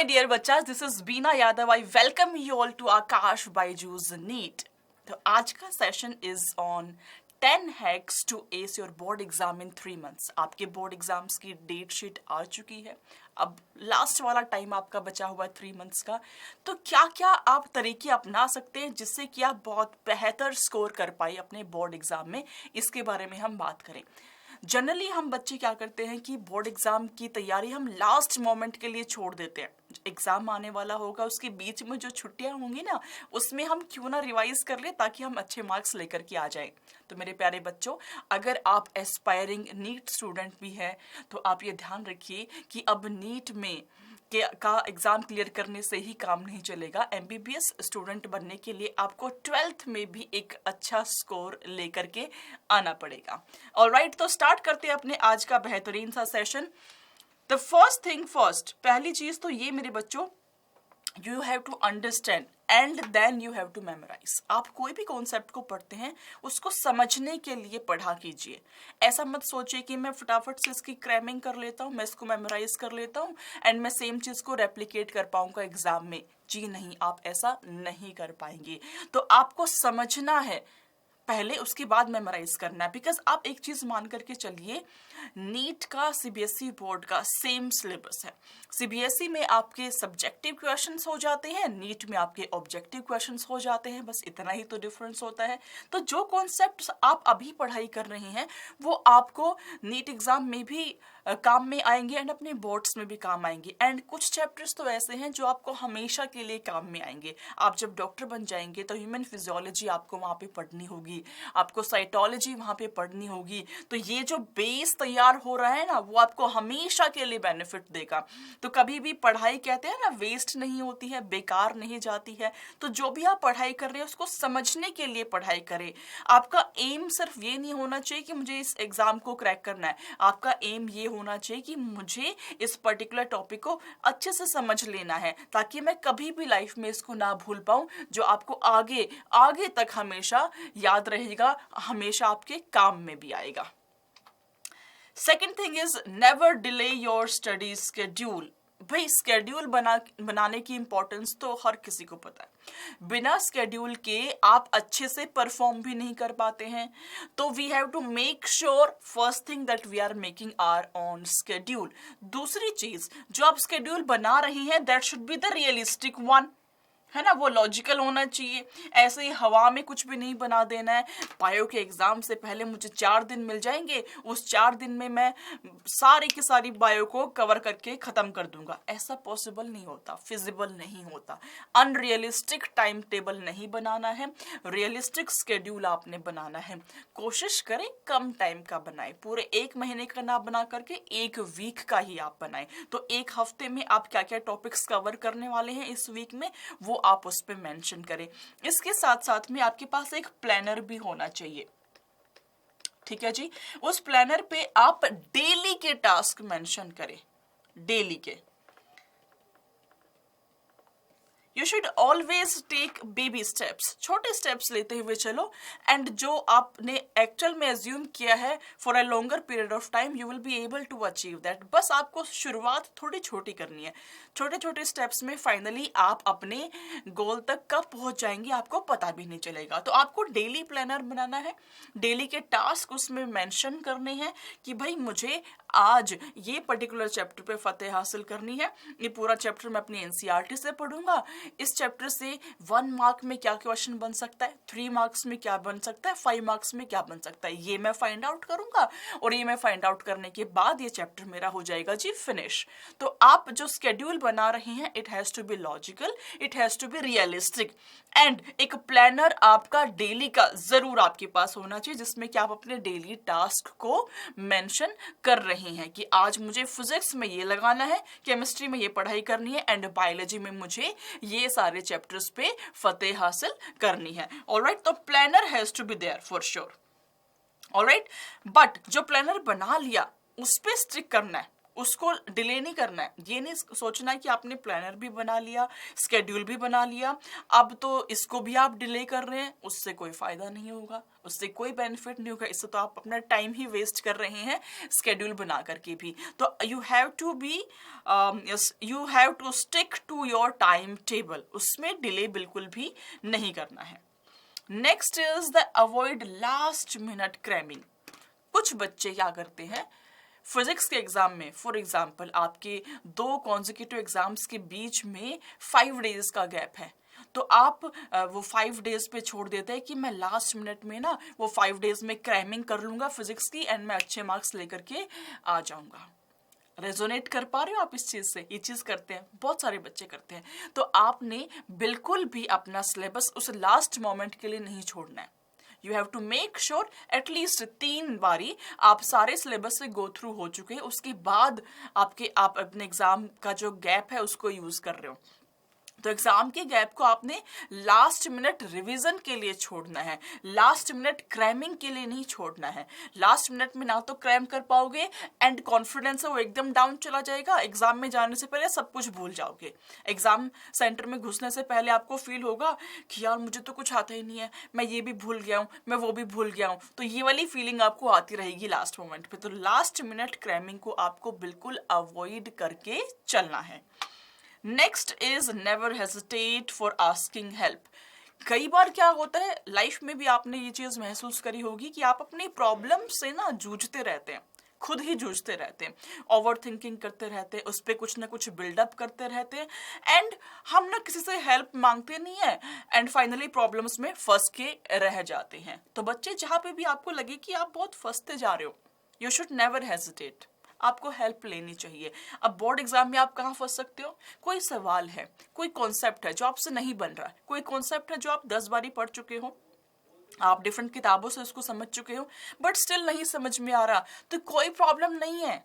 my dear बच्चा, this is Beena Yadav. I welcome you all to Aakash Byju's NEET. तो आज का session is on 10 hacks to ace your board exam in 3 months. आपके board exams की date sheet आ चुकी है. अब लास्ट वाला टाइम आपका बचा हुआ है 3 months का. तो क्या क्या आप तरीके अपना सकते हैं जिससे कि आप बहुत बेहतर स्कोर कर पाए अपने बोर्ड एग्जाम में, इसके बारे में हम बात करें. जनरली हम बच्चे क्या करते हैं कि बोर्ड एग्जाम की तैयारी हम लास्ट मोमेंट के लिए छोड़ देते हैं. एग्जाम आने वाला होगा, उसके बीच में जो छुट्टियां होंगी ना, उसमें हम क्यों ना रिवाइज कर ले ताकि हम अच्छे मार्क्स लेकर के आ जाएं. तो मेरे प्यारे बच्चों, अगर आप एस्पायरिंग नीट स्टूडेंट भी हैं तो आप ये ध्यान रखिए कि अब नीट में का एग्जाम क्लियर करने से ही काम नहीं चलेगा. एमबीबीएस स्टूडेंट बनने के लिए आपको 12th में भी एक अच्छा स्कोर लेकर के आना पड़ेगा. ऑलराइट, तो स्टार्ट करते हैं अपने आज का बेहतरीन सा session. The first thing first, पहली चीज तो ये मेरे बच्चों, you have to understand and then you have to memorise. आप कोई भी कॉन्सेप्ट को पढ़ते हैं उसको समझने के लिए पढ़ा कीजिए. ऐसा मत सोचिए कि मैं फटाफट से इसकी क्रैमिंग कर लेता हूँ, मैं इसको मेमोराइज कर लेता हूँ एंड मैं सेम चीज को रेप्लिकेट कर पाऊंगा एग्जाम में. जी नहीं, आप ऐसा नहीं कर पाएंगे. तो आपको समझना है पहले, उसके बाद मेमोराइज करना है. बिकॉज आप एक चीज मान करके चलिए, नीट का सीबीएसई बोर्ड का सेम सिलेबस है. सीबीएसई में आपके सब्जेक्टिव क्वेश्चंस हो जाते हैं, नीट में आपके ऑब्जेक्टिव क्वेश्चंस हो जाते हैं. बस इतना ही तो डिफरेंस होता है. तो जो कॉन्सेप्ट्स आप अभी पढ़ाई कर रहे हैं वो आपको नीट एग्जाम में भी काम में आएंगे एंड अपने बोर्ड्स में भी काम आएंगे. एंड कुछ चैप्टर्स तो ऐसे हैं जो आपको हमेशा के लिए काम में आएंगे. आप जब डॉक्टर बन जाएंगे तो ह्यूमन फिजियोलॉजी आपको वहाँ पे पढ़नी होगी, आपको साइटोलॉजी वहाँ पे पढ़नी होगी. तो ये जो बेस तैयार हो रहा है ना, वो आपको हमेशा के लिए बेनिफिट देगा. तो कभी भी पढ़ाई कहते हैं ना, वेस्ट नहीं होती है, बेकार नहीं जाती है. तो जो भी आप पढ़ाई कर रहे हैं उसको समझने के लिए पढ़ाई करें. आपका एम सिर्फ ये नहीं होना चाहिए कि मुझे इस एग्जाम को क्रैक करना है. आपका एम ये होना चाहिए कि मुझे इस पर्टिकुलर टॉपिक को अच्छे से समझ लेना है ताकि मैं कभी भी लाइफ में इसको ना भूल पाऊं, जो आपको आगे आगे तक हमेशा याद रहेगा, हमेशा आपके काम में भी आएगा. Second thing is never delay your study schedule. भाई, स्केड्यूल बनाने की इंपॉर्टेंस तो हर किसी को पता है. बिना स्केड्यूल के आप अच्छे से परफॉर्म भी नहीं कर पाते हैं. तो we have to make sure first thing that we are making our own schedule. दूसरी चीज, जो आप स्केड्यूल बना रही हैं that should be the realistic one, है ना. वो लॉजिकल होना चाहिए. ऐसे ही हवा में कुछ भी नहीं बना देना है. बायो के एग्जाम से पहले मुझे 4 दिन मिल जाएंगे, उस 4 दिन में मैं सारी की सारी बायो को कवर करके खत्म कर दूंगा. ऐसा पॉसिबल नहीं होता, फिजिबल नहीं होता. अनरियलिस्टिक टाइम टेबल नहीं बनाना है, रियलिस्टिक स्केड्यूल आपने बनाना है. कोशिश करें कम टाइम का बनाए, पूरे 1 महीने का ना बना करके 1 वीक का ही आप बनाए. तो 1 हफ्ते में आप क्या क्या टॉपिक्स कवर करने वाले हैं इस वीक में, वो आप उस पे मेंशन करें. इसके साथ साथ में आपके पास एक प्लानर भी होना चाहिए. ठीक है जी. उस प्लानर पे आप डेली के टास्क मेंशन करें, डेली के. You should always take baby steps. छोटे स्टेप्स लेते हुए चलो एंड जो आपने एक्चुअल में एज्यूम किया है for a longer period of time you will be able to achieve that. बस आपको शुरुआत थोड़ी छोटी करनी है. छोटे छोटे स्टेप्स में फाइनली आप अपने गोल तक कब पहुंच जाएंगे आपको पता भी नहीं चलेगा. तो आपको डेली प्लानर बनाना है, डेली के टास्क उसमें मेंशन करने हैं कि भाई मुझे आज ये पर्टिकुलर चैप्टर पे फतेह हासिल करनी है. ये पूरा चैप्टर मैं अपनी एनसीईआरटी से पढ़ूंगा. इस चैप्टर से 1 मार्क में क्या क्वेश्चन बन सकता है, 3 मार्क्स में क्या बन सकता है, 5 मार्क्स में क्या बन सकता है, ये मैं फाइंड आउट करूंगा. और ये मैं फाइंड आउट करने के बाद ये चैप्टर मेरा हो जाएगा जी फिनिश. तो आप जो स्केड्यूल बना रहे हैं, it has to be logical, it has to be realistic. And एक प्लानर आपका डेली का जरूर आपके पास होना चाहिए जिसमें कि आप अपने डेली टास्क को मेंशन कर रहे हैं कि आज मुझे फिजिक्स में ये लगाना है, केमिस्ट्री में ये पढ़ाई करनी है एंड बायोलॉजी में मुझे ये सारे चैप्टर्स पे फतेह हासिल करनी है. ऑलराइट, तो planner has to be there for sure. Alright, but जो प्लानर बना लिया उस पे स्टिक करना है. उसको डिले नहीं करना है। ये नहीं सोचना है कि आपने प्लानर भी बना लिया, स्केड्यूल भी बना लिया, अब तो इसको भी आप डिले कर रहे हैं, उससे कोई फायदा नहीं होगा, उससे कोई बेनिफिट नहीं होगा, इससे तो आप अपना टाइम ही वेस्ट कर रहे हैं स्केड्यूल बना करके भी। तो you have to stick to your timetable, उसमें डिले बिल्कुल भी नहीं करना है। Next is the avoid last minute cramming. कुछ बच्चे क्या करते हैं, फिजिक्स के एग्जाम में फॉर एग्जाम्पल आपके 2 कॉन्जिक्यूटिव एग्जाम्स के बीच में 5 डेज का गैप है, तो आप वो 5 डेज पे छोड़ देते हैं कि मैं लास्ट मिनट में ना वो 5 डेज में क्रैमिंग कर लूंगा फिजिक्स की एंड मैं अच्छे मार्क्स लेकर के आ जाऊंगा। रेजोनेट कर पा रहे हो आप इस चीज से? ये चीज करते हैं, बहुत सारे बच्चे करते हैं। तो आपने बिल्कुल भी अपना सिलेबस उस लास्ट मोमेंट के लिए नहीं छोड़ना है। You have to make sure at least 3 बारी आप सारे सिलेबस से गो थ्रू हो चुके हैं, उसके बाद आप अपने एग्जाम का जो गैप है उसको यूज कर रहे हो। तो एग्जाम के गैप को आपने लास्ट मिनट रिवीजन के लिए छोड़ना है, लास्ट मिनट क्रैमिंग के लिए नहीं छोड़ना है। लास्ट मिनट में ना तो क्रैम कर पाओगे एंड कॉन्फिडेंस है वो एकदम डाउन चला जाएगा, एग्जाम में जाने से पहले सब कुछ भूल जाओगे। एग्जाम सेंटर में घुसने से पहले आपको फील होगा कि यार मुझे तो कुछ आता ही नहीं है, मैं ये भी भूल गया हूँ, मैं वो भी भूल गया हूँ, तो ये वाली फीलिंग आपको आती रहेगी लास्ट मोमेंट पे। तो लास्ट मिनट क्रैमिंग को आपको बिल्कुल अवॉइड करके चलना है। Next is never hesitate for asking help. कई बार क्या होता है लाइफ में भी आपने ये चीज महसूस करी होगी कि आप अपनी प्रॉब्लम से ना जूझते रहते हैं, खुद ही जूझते रहते हैं, ओवर थिंकिंग करते रहते हैं, उस पर कुछ ना कुछ बिल्डअप करते रहते हैं एंड हम ना किसी से हेल्प मांगते नहीं है एंड फाइनली प्रॉब्लम्स में फंस के रह जाते हैं। तो बच्चे जहां पे भी आपको लगे कि आप बहुत फंसते जा रहे हो, यू शुड नेवर हेजिटेट, आपको हेल्प लेनी चाहिए। अब बोर्ड एग्जाम में आप कहाँ फंस सकते हो, कोई सवाल है, कोई कॉन्सेप्ट है जो आपसे नहीं बन रहा है, कोई कॉन्सेप्ट है जो आप 10 बारी पढ़ चुके हो, आप डिफरेंट किताबों से उसको समझ चुके हो बट स्टिल नहीं समझ में आ रहा, तो कोई प्रॉब्लम नहीं है,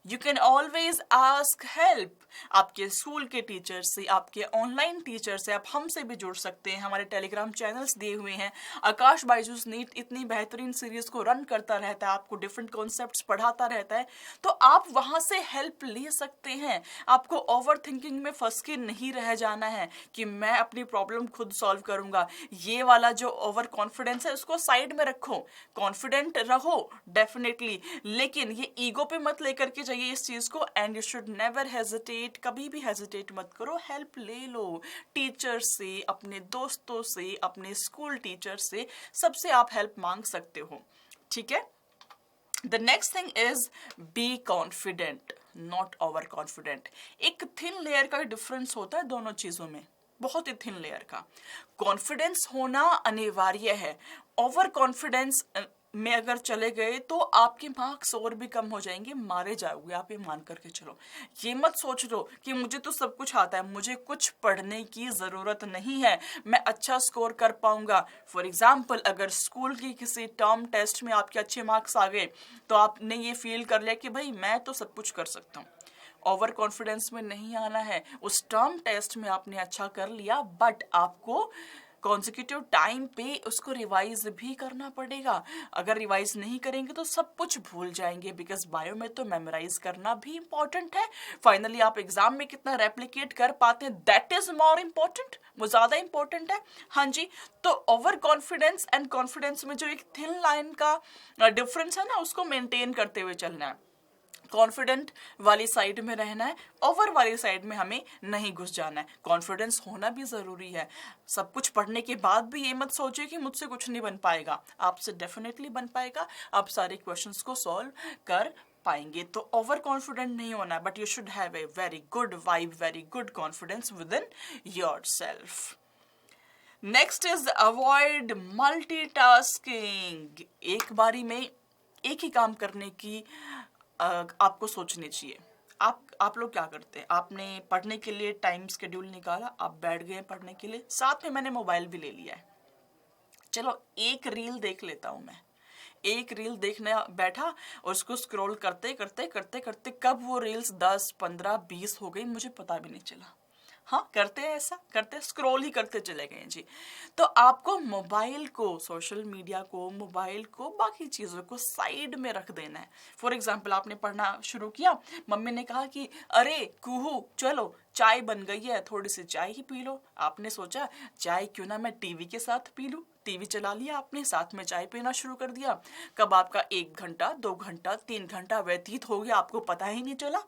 you can always ask help. आपके स्कूल के टीचर से, आपके ऑनलाइन टीचर से, आप हमसे भी जुड़ सकते हैं, हमारे टेलीग्राम चैनल्स दिए हुए हैं। आकाश बायजूस नीट इतनी बेहतरीन सीरीज को रन करता रहता है, आपको डिफरेंट कॉन्सेप्ट्स पढ़ाता रहता है, तो आप वहां से हेल्प ले सकते हैं। आपको ओवर थिंकिंग में फंस के नहीं रह जाना है कि मैं अपनी प्रॉब्लम खुद सॉल्व करूंगा। ये वाला जो ओवर कॉन्फिडेंस है उसको साइड में रखो, कॉन्फिडेंट रहो डेफिनेटली, लेकिन ये ईगो पे मत लेकर के चाहिए इस चीज को। And you should never hesitate, कभी भी हेजिटेट मत करो, हेल्प ले लो टीचर से, अपने दोस्तों से, अपने स्कूल टीचर से, सबसे आप हेल्प मांग सकते हो, ठीक है। The next thing is be confident, not over confident. एक थिन लेयर का डिफरेंस होता है दोनों चीजों में, बहुत ही थिन लेयर का। कॉन्फिडेंस होना अनिवार्य है, ओवर कॉन्फिडेंस में अगर चले गए तो आपके मार्क्स और भी कम हो जाएंगे, मारे जाओगे आप, ये मान करके चलो। ये मत सोच लो कि मुझे तो सब कुछ आता है, मुझे कुछ पढ़ने की जरूरत नहीं है, मैं अच्छा स्कोर कर पाऊंगा। फॉर एग्जाम्पल अगर स्कूल की किसी टर्म टेस्ट में आपके अच्छे मार्क्स आ गए तो आपने ये फील कर लिया कि भाई मैं तो सब कुछ कर सकता हूँ। ओवर कॉन्फिडेंस में नहीं आना है। उस टर्म टेस्ट में आपने अच्छा कर लिया बट आपको कॉन्जिक्यूटिव टाइम पे उसको रिवाइज भी करना पड़ेगा। अगर रिवाइज नहीं करेंगे तो सब कुछ भूल जाएंगे, बिकॉज बायो में तो मेमोराइज करना भी इंपॉर्टेंट है। फाइनली आप एग्जाम में कितना रेप्लिकेट कर पाते हैं, दैट इज मोर इम्पोर्टेंट, वो ज्यादा इंपॉर्टेंट है। हाँ जी, तो ओवर कॉन्फिडेंस एंड कॉन्फिडेंस में जो एक थिन लाइन का डिफरेंस है ना, उसको मेंटेन करते हुए चलना है। कॉन्फिडेंट वाली साइड में रहना है, ओवर वाली साइड में हमें नहीं घुस जाना है। कॉन्फिडेंस होना भी जरूरी है। सब कुछ पढ़ने के बाद भी ये मत सोचिए कि मुझसे कुछ नहीं बन पाएगा, आपसे डेफिनेटली बन पाएगा, आप सारे क्वेश्चंस को सॉल्व कर पाएंगे। तो ओवर कॉन्फिडेंट नहीं होना है, but you should have a very good vibe, very good confidence with in yourself. Next is avoid multitasking. एक बारी में एक ही काम करने की आपको सोचनी चाहिए। आप लोग क्या करते हैं, आपने पढ़ने के लिए टाइम शेड्यूल निकाला, आप बैठ गए पढ़ने के लिए, साथ में मैंने मोबाइल भी ले लिया है, चलो एक रील देख लेता हूं मैं। एक रील देखने बैठा और उसको स्क्रॉल करते करते करते करते कब वो रील्स 10, 15, 20 हो गई मुझे पता भी नहीं चला। हाँ, करते हैं, ऐसा करते हैं, स्क्रॉल ही करते चले गए जी। तो आपको मोबाइल को, सोशल मीडिया को, मोबाइल को, बाकी चीज़ों को साइड में रख देना है। फॉर एग्जाम्पल, आपने पढ़ना शुरू किया, मम्मी ने कहा कि अरे कुहू चलो चाय बन गई है, थोड़ी सी चाय ही पी लो। आपने सोचा चाय क्यों ना मैं टीवी के साथ पी लूँ, टीवी चला लिया आपने, साथ में चाय पीना शुरू कर दिया। कब आपका 1 घंटा, 2 घंटा, 3 घंटा व्यतीत हो गया, आपको पता ही नहीं चला।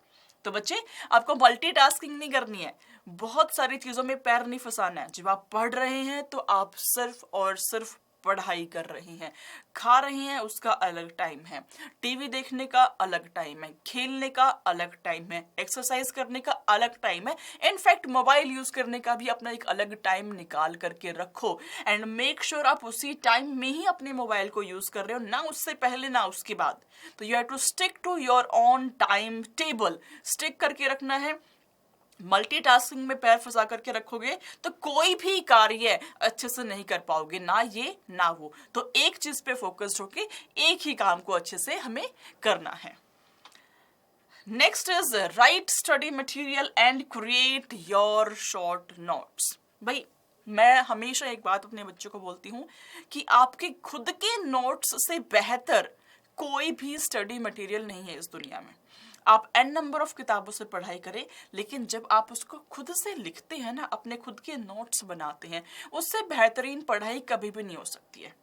तो बच्चे, आपको मल्टीटास्किंग नहीं करनी है, बहुत सारी चीजों में पैर नहीं फंसाना है। जब आप पढ़ रहे हैं तो आप सिर्फ और सिर्फ पढ़ाई कर रहे हैं। खा रहे हैं, उसका अलग टाइम है, टीवी देखने का अलग टाइम है, खेलने का अलग टाइम है, एक्सरसाइज करने का अलग टाइम है, इनफैक्ट मोबाइल यूज करने का भी अपना एक अलग टाइम निकाल करके रखो। एंड मेक श्योर आप उसी टाइम में ही अपने मोबाइल को यूज कर रहे हो, ना उससे पहले ना उसके बाद। तो you have to stick to your own timetable, stick करके रखना है। मल्टीटास्किंग में पैर फंसा करके रखोगे तो कोई भी कार्य अच्छे से नहीं कर पाओगे, ना ये ना वो। तो एक चीज पे फोकस्ड होके एक ही काम को अच्छे से हमें करना है। Next is right study material and create your short notes. भाई, मैं हमेशा एक बात अपने बच्चों को बोलती हूँ कि आपके खुद के नोट्स से बेहतर कोई भी स्टडी मटेरियल नहीं है इस दुनिया में। आप n नंबर ऑफ किताबों से पढ़ाई करें, लेकिन जब आप उसको खुद से लिखते हैं ना, अपने खुद के नोट्स बनाते हैं, उससे बेहतरीन पढ़ाई कभी भी नहीं हो सकती है।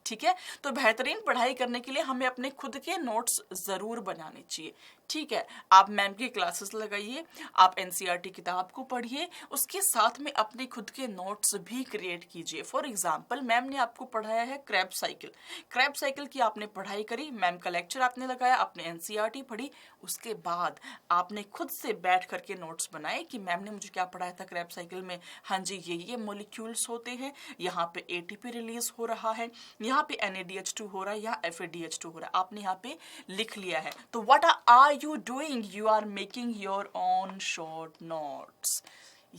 ठीक है, तो बेहतरीन पढ़ाई करने के लिए हमें अपने खुद के नोट्स जरूर बनाने चाहिए। ठीक है, आप मैम की क्लासेस लगाइए, आप एनसीईआरटी किताब को पढ़िए, उसके साथ में अपने खुद के नोट्स भी क्रिएट कीजिए। फॉर एग्जांपल, मैम ने आपको पढ़ाया है क्रैब साइकिल, क्रैब साइकिल की आपने पढ़ाई करी, मैम का लेक्चर आपने लगाया, आपने एनसीईआरटी पढ़ी, उसके बाद आपने खुद से बैठ करके नोट्स बनाए कि मैम ने मुझे क्या पढ़ाया था क्रैब साइकिल में। हाँ जी, ये मॉलिक्यूल्स होते हैं, यहाँ पे एटीपी रिलीज हो रहा है, यहाँ पे NADH2 हो रहा है, यहाँ FADH2 हो रहा है, आपने यहाँ पे लिख लिया है। तो what are you doing? You are making your own short notes.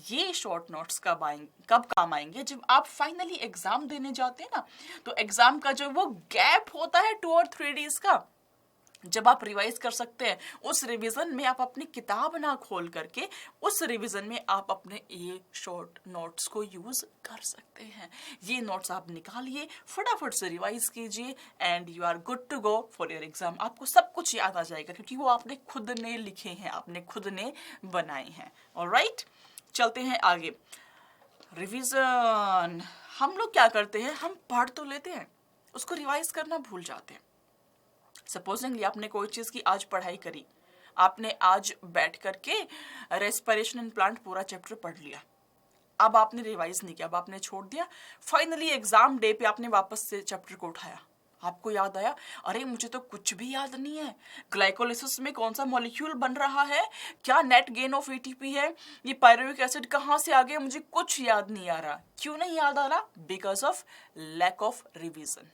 ये शॉर्ट नोट्स कब काम आएंगे? जब आप फाइनली एग्जाम देने जाते हैं ना, तो एग्जाम का जो वो गैप होता है 2 और 3 डेज का, जब आप रिवाइज कर सकते हैं, उस रिवीजन में आप अपनी किताब ना खोल करके उस रिवीजन में आप अपने ये शॉर्ट नोट्स को यूज कर सकते हैं। ये नोट्स आप निकालिए, फटाफट से रिवाइज कीजिए and you are good to go for your exam. आपको सब कुछ याद आ जाएगा क्योंकि वो आपने खुद ने लिखे हैं, आपने खुद ने बनाए हैं। ऑलराइट, चलते हैं आगे। रिवीजन हम लोग क्या करते हैं, हम पढ़ तो लेते हैं, उसको रिवाइज करना भूल जाते हैं। सपोजिंगली आपने कोई चीज की आज पढ़ाई करी, आपने आज बैठ करके रेस्पिरेशन एंड प्लांट पूरा चैप्टर पढ़ लिया, अब आपने रिवाइज नहीं किया, अब आपने छोड़ दिया। फाइनली एग्जाम डे पे आपने वापस से चैप्टर को उठाया, आपको याद आया, अरे मुझे तो कुछ भी याद नहीं है, ग्लाइकोलिसिस में कौन सा मॉलिक्यूल बन रहा है, क्या नेट गेन ऑफ एटीपी है, ये पायरुविक एसिड कहाँ से आ गया, मुझे कुछ याद नहीं आ रहा। क्यों नहीं याद आ रहा? Because of lack of revision.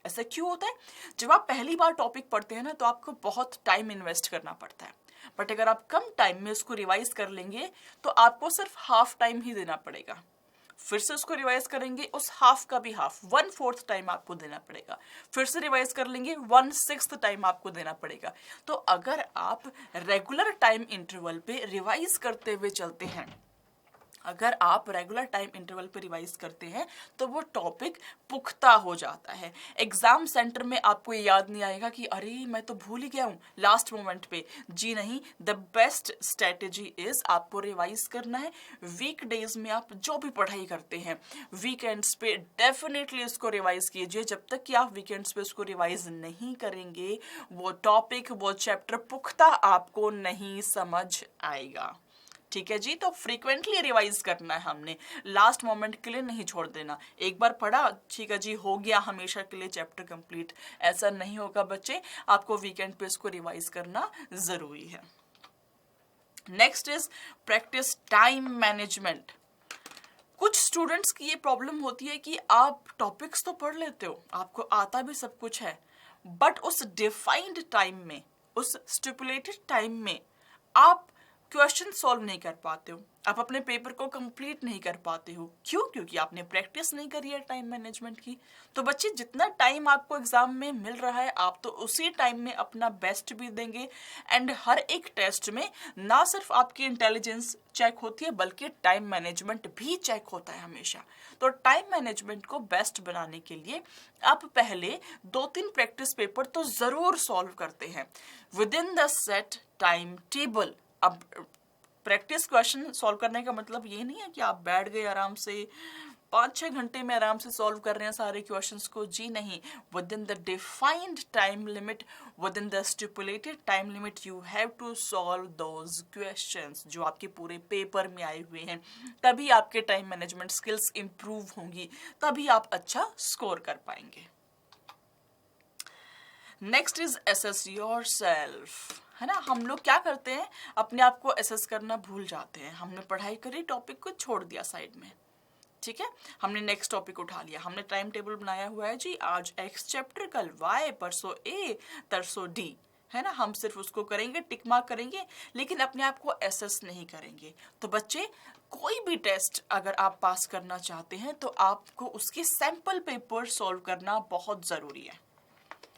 ऐसा क्यों होता है? जब आप पहली बार टॉपिक पढ़ते हैं ना, तो आपको बहुत टाइम इन्वेस्ट करना पड़ता है, बट अगर आप कम टाइम में उसको रिवाइज कर लेंगे तो आपको सिर्फ हाफ टाइम ही देना पड़ेगा। फिर से उसको रिवाइज करेंगे, उस हाफ का भी हाफ 1/4 टाइम आपको देना पड़ेगा। फिर से रिवाइज कर लेंगे, 1/6 टाइम आपको देना पड़ेगा। तो अगर आप रेगुलर टाइम इंटरवल पे रिवाइज करते हुए चलते हैं, अगर आप रेगुलर टाइम इंटरवल पे रिवाइज करते हैं, तो वो टॉपिक पुख्ता हो जाता है। एग्जाम सेंटर में आपको ये याद नहीं आएगा कि अरे मैं तो भूल ही गया हूँ लास्ट मोमेंट पे। जी नहीं, द बेस्ट स्ट्रेटेजी इज आपको रिवाइज करना है। वीक डेज में आप जो भी पढ़ाई करते हैं, वीकेंड्स पे डेफिनेटली उसको रिवाइज कीजिए। जब तक कि आप वीकेंड्स पे उसको रिवाइज नहीं करेंगे, वो टॉपिक, वो चैप्टर पुख्ता आपको नहीं समझ आएगा। ठीक है जी, तो फ्रीक्वेंटली रिवाइज करना है हमने, लास्ट मोमेंट के लिए नहीं छोड़ देना। एक बार पढ़ा, ठीक है जी, हो गया हमेशा के लिए चैप्टर कंप्लीट, ऐसा नहीं होगा बच्चे। आपको वीकेंड पे इसको रिवाइज करना जरूरी है। Next is practice time management. कुछ स्टूडेंट्स की ये प्रॉब्लम होती है कि आप टॉपिक्स तो पढ़ लेते हो, आपको आता भी सब कुछ है, बट उस डिफाइंड टाइम में, उस स्टिपुलेटेड टाइम में आप क्वेश्चन सॉल्व नहीं कर पाते हो, आप अपने पेपर को कंप्लीट नहीं कर पाते हो। क्यों? क्योंकि आपने प्रैक्टिस नहीं करी है टाइम मैनेजमेंट की। तो बच्चे, जितना टाइम आपको एग्जाम में मिल रहा है, आप तो उसी टाइम में अपना बेस्ट भी देंगे। एंड हर एक टेस्ट में ना सिर्फ आपकी इंटेलिजेंस चेक होती है, बल्कि टाइम मैनेजमेंट भी चेक होता है हमेशा। तो टाइम मैनेजमेंट को बेस्ट बनाने के लिए आप पहले 2-3 प्रैक्टिस पेपर तो जरूर सॉल्व करते हैं with in the set time table. अब प्रैक्टिस क्वेश्चन सॉल्व करने का मतलब ये नहीं है कि आप बैठ गए आराम से 5-6 घंटे में आराम से सॉल्व कर रहे हैं सारे क्वेश्चंस को। जी नहीं, within the defined time limit, within the stipulated time limit, you have to solve those questions जो आपके पूरे पेपर में आए हुए हैं। तभी आपके टाइम मैनेजमेंट स्किल्स इंप्रूव होंगी, तभी आप अच्छा स्कोर कर पाएंगे। नेक्स्ट इज एसेस योरसेल्फ, है ना। हम लोग क्या करते हैं, अपने आप को एसेस करना भूल जाते हैं। हमने पढ़ाई करी, टॉपिक को छोड़ दिया साइड में, ठीक है। हमने नेक्स्ट टॉपिक उठा लिया, हमने टाइम टेबल बनाया हुआ है जी, आज एक्स चैप्टर, कल वाई, परसों ए, तरसों डी, है ना। हम सिर्फ उसको करेंगे, टिक मार्क करेंगे, लेकिन अपने आप को एसेस नहीं करेंगे। तो बच्चे, कोई भी टेस्ट अगर आप पास करना चाहते हैं तो आपको उसके सैंपल पेपर सॉल्व करना बहुत जरूरी है।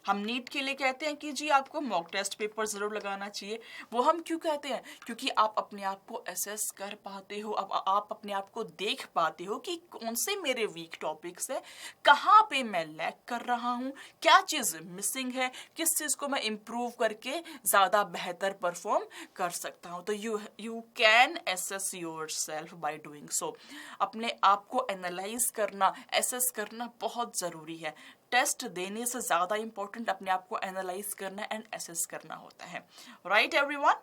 हम नीट के लिए कहते हैं कि जी आपको मॉक टेस्ट पेपर जरूर लगाना चाहिए। वो हम क्यों कहते हैं? क्योंकि आप अपने आप को एसेस कर पाते हो, अब आप अपने आप को देख पाते हो कि कौन से मेरे वीक टॉपिक्स है, कहाँ पे मैं लैग कर रहा हूँ, क्या चीज़ मिसिंग है, किस चीज़ को मैं इम्प्रूव करके ज़्यादा बेहतर परफॉर्म कर सकता हूँ। तो you can assess yourself by doing so. अपने आप को एनालाइज करना, एसेस करना बहुत ज़रूरी है। टेस्ट देने से ज्यादा इंपॉर्टेंट अपने आप को एनालाइज करना एंड एसेस करना होता है। Right everyone?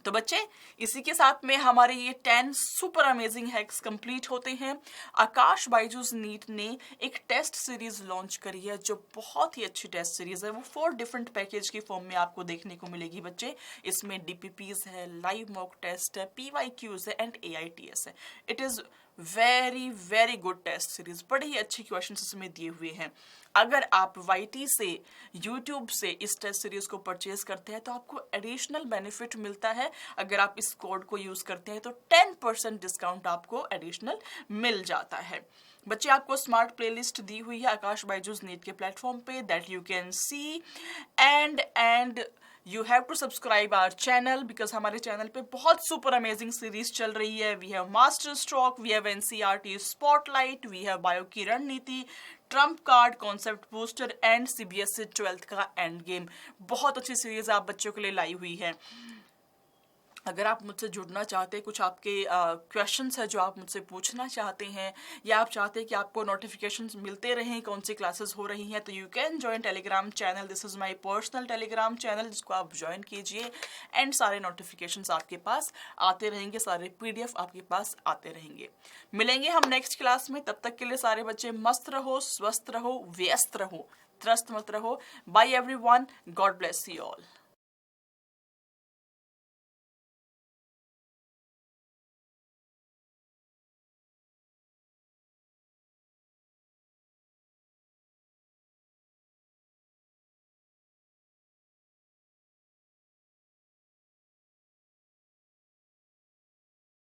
तो बच्चे, इसी के साथ में हमारे ये 10 सुपर अमेजिंग हैक्स कंप्लीट होते हैं। आकाश बायजूस नीट ने एक टेस्ट सीरीज लॉन्च करी है जो बहुत ही अच्छी टेस्ट सीरीज है। वो 4 डिफरेंट पैकेज की फॉर्म में आपको देखने को मिलेगी बच्चे। इसमें डीपीपीज है, लाइव मॉक टेस्ट है, पीवाईक्यूज है एंड एआईटीएस है। It is very very good test series, बड़े ही अच्छे क्वेश्चन इसमें दिए हुए हैं। अगर आप YT से, YouTube से इस टेस्ट सीरीज को परचेज करते हैं तो आपको एडिशनल बेनिफिट मिलता है। अगर आप इस कोड को यूज करते हैं तो 10% डिस्काउंट आपको एडिशनल मिल जाता है। बच्चे, आपको स्मार्ट प्लेलिस्ट दी हुई है आकाश बायजूस नीट के प्लेटफॉर्म पे, that you can see and you have to subscribe our channel, because हमारे चैनल पे बहुत सुपर अमेजिंग सीरीज चल रही है। We have master stroke, we have NCERT spotlight, we have bio की रणनीति, trump card, concept booster and CBSE 12th का end game. बहुत अच्छी सीरीज आप बच्चों के लिए लाई हुई है। अगर आप मुझसे जुड़ना चाहते हैं, कुछ आपके क्वेश्चंस है जो आप मुझसे पूछना चाहते हैं, या आप चाहते हैं कि आपको नोटिफिकेशंस मिलते रहें कौन सी क्लासेस हो रही हैं, तो you can join Telegram channel. This is my personal Telegram channel, जिसको आप ज्वाइन कीजिए एंड सारे नोटिफिकेशंस आपके पास आते रहेंगे, सारे PDF आपके पास आते रहेंगे। मिलेंगे हम नेक्स्ट क्लास में, तब तक के लिए सारे बच्चे मस्त रहो, स्वस्थ रहो, व्यस्त रहो, त्रस्त मत रहो। Bye everyone, God bless you all.